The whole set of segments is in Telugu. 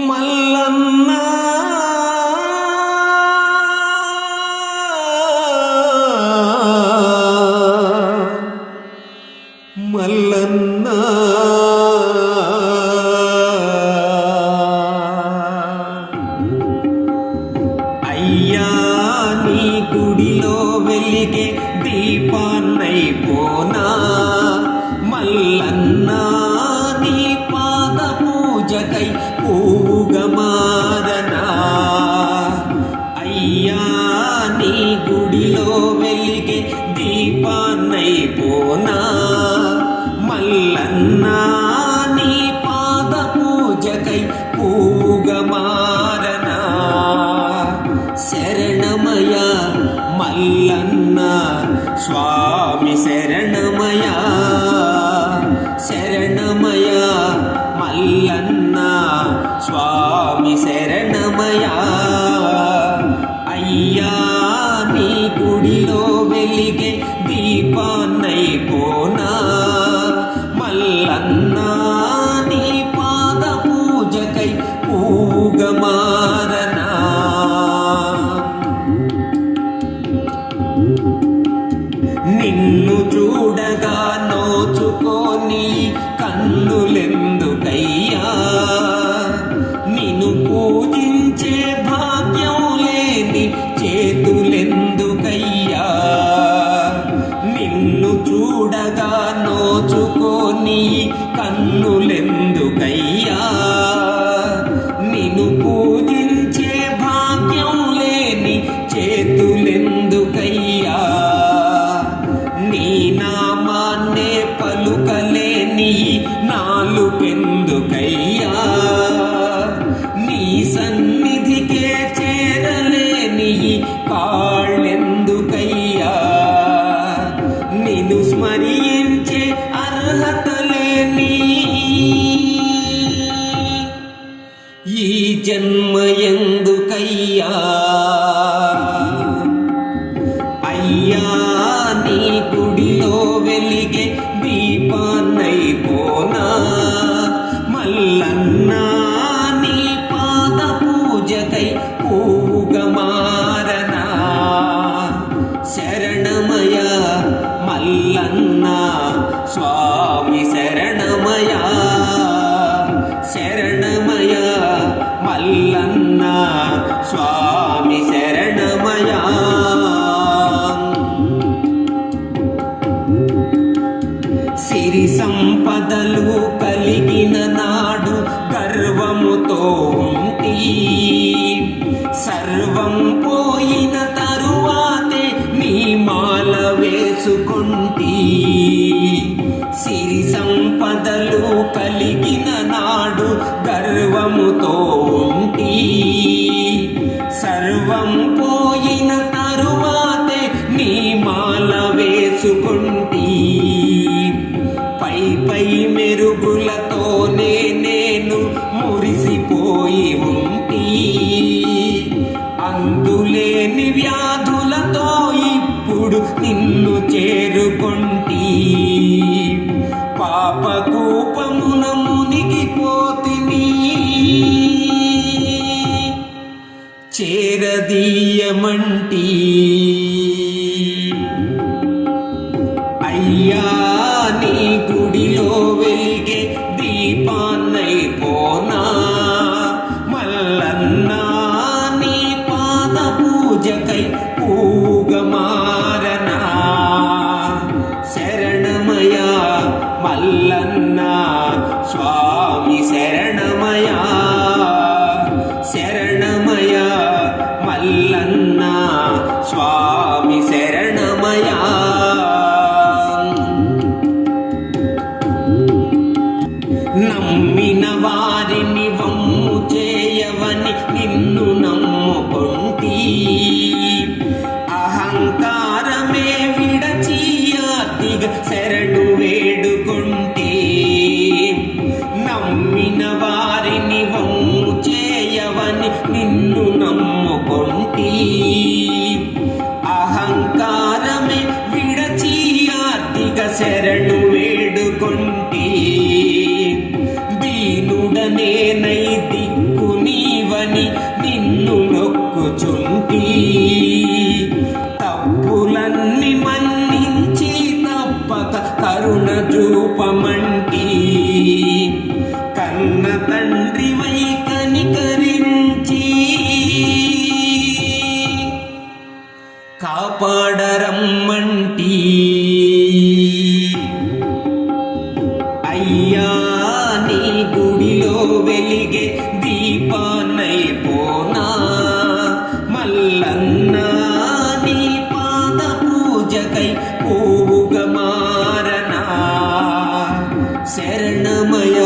మల్లన్న మల్లన్న అయ్యా నీ గుడిలో వెలిగే దీపాన్నైపోనా మల్లన్న నీ పాద పూజకై పూవుగా మారనా అయ్యా నీ గుడిలో వెలిగే దీపాన్నైపోనా మల్లన్న నీ పాద పూజకై పూవుగా మారనా శరణమయ మల్లన్న స్వామి శరణమయ శరణమయ మల్లన్న స్వామి శరణమయ అయ్యా నీ గుడిలో వెలిగే దీపాన్నైపోనా మల్లన్న నీ పాద పూజకై పూవుగా మారనా నిన్ను చూడగా నోచుకొని కన్నులెందుకయ్యా నిన్ను పూజించే భాగ్యం లేని చేతులెందుకయ్యా నిన్ను చూడగా నోచుకొని కన్నులెందుకయ్యా నిన్ను పూజించే భాగ్యం లేని చేతులెందుకయ్యా నీ నామాన్నే పలుకలేని నాలుకెందుకయ్యా నీ సన్నిధికే చేరలేని కాళ్ళెందుకయ్యా నిన్ను స్మరించే అర్హత లేని ఈ జన్మ ఎందుకయ్యా అయ్యా నీ గుడిలో వెలిగే దీపాన్నైపోనా మల్లన్న నీ పాద పూజకై పూవుగా మారనా శరణమయ మల్లన్న స్వామి శరణమయ శరణమయ మల్లన్న స్వామి శరణమయ సిరి సంపదలు కలిగిన నాడు గర్వముతో ఉంటి సర్వం పోయిన తరువాతే నీ మాల వేసుకుంటి సిరి సంపదలు కలిగిన నాడు గర్వముతో ఉంటి సర్వం పోయిన తరువాతే నీ మాల వేసుకుంటి పై పై మెరుగులతోనే నేను మురిసిపోయి ఉంటి అంతులేని వ్యాధులతో ఇప్పుడు నిన్ను చేరుకుంటి పాపకూపమున మునిగిపోతిని చేరదీయమంటి అయ్యా నీ గుడిలో వెలిగే దీపాన్నైపోనా మల్లన్న నీ పాద పూజకై పూవుగా మారనా శరణమయ మల్లన్న స్వామి శరణమయ శరణమయ మల్లన్న స్వామి శరణమయ నమ్మిన వారిని వమ్ము చేయవని నిన్ను నమ్ముకుంటి అహంకారమే విడచి ఆర్తిగా శరణు వేడుకుంటే నమ్మిన వారిని వమ్ము చేయవని నిన్ను నమ్ముకుంటి అహంకారమే విడచి ఆర్తిగా శరణు వేడుకుంటే దీనుడనేనై దిక్కు నీవని నిన్ను నొక్కుచుంటి తప్పులన్నీ మన్నించి తప్పక కరుణ చూపమంటి కన్న తండ్రి వై కనికరించి కాపాడరమ్మంటి అయ్యా నీ గుడిలో వెలిగే దీపానైపోనా మల్లన్న నీ పాద పూజకై పూవుగా మారనా శరణమయ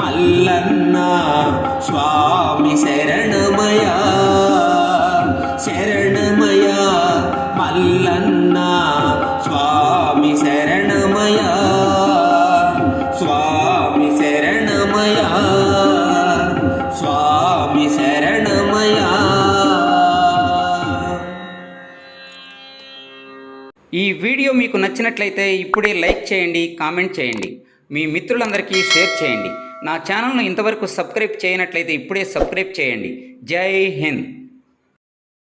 మల్లన్న స్వామి శరణమయ శరణమయ మల్లన్న స్వామి శరణమయ స్వామి శరణమయ స్వామి శరణమయ. ఈ వీడియో మీకు నచ్చినట్లయితే ఇప్పుడే లైక్ చేయండి, కామెంట్ చేయండి, మీ మిత్రులందరికీ షేర్ చేయండి. నా ఛానల్ను ఇంతవరకు సబ్స్క్రైబ్ చేయనట్లయితే ఇప్పుడే సబ్స్క్రైబ్ చేయండి. జై హింద్.